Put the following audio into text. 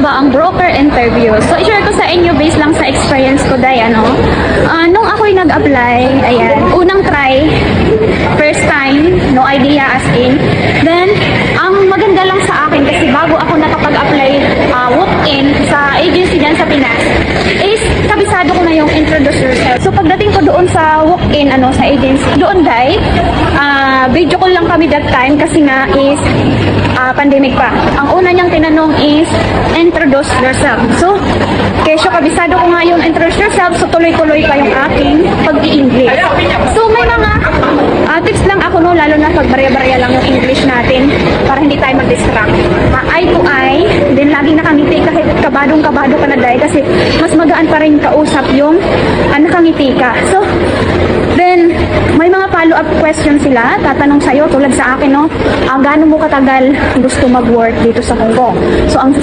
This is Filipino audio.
ba ang broker interview? So, i-share ko sa inyo based lang sa experience ko, day, nung ako'y nag-apply, ayan, unang try, first time, no idea as in. Then, ang maganda lang sa akin kasi bago ako nakapag-apply walk-in sa agency dyan sa Pinas, is kabisado ko na yung introduce yourself. So, pagdating ko doon sa walk-in, sa agency, doon, day, video call lang kami that time kasi nga is pandemic pa. Ang una niyang tinanong is introduce yourself. So, kesyo kabisado ko nga yung introduce yourself, so tuloy-tuloy pa yung aking pag-i-English. So, may mga tips lang ako, no, lalo na pag barya-barya lang yung English natin para hindi tayo mag-distract. Eye to eye, then laging nakangiti kahit kabadong-kabado ka na dahil kasi mas magaan pa rin kausap yung nakangiti ka. So, then, may mga follow-up questions sila, tatanong sa'yo, tulad sa akin, no, gaano mo katagal gusto mag-work dito sa Hong Kong. So, ang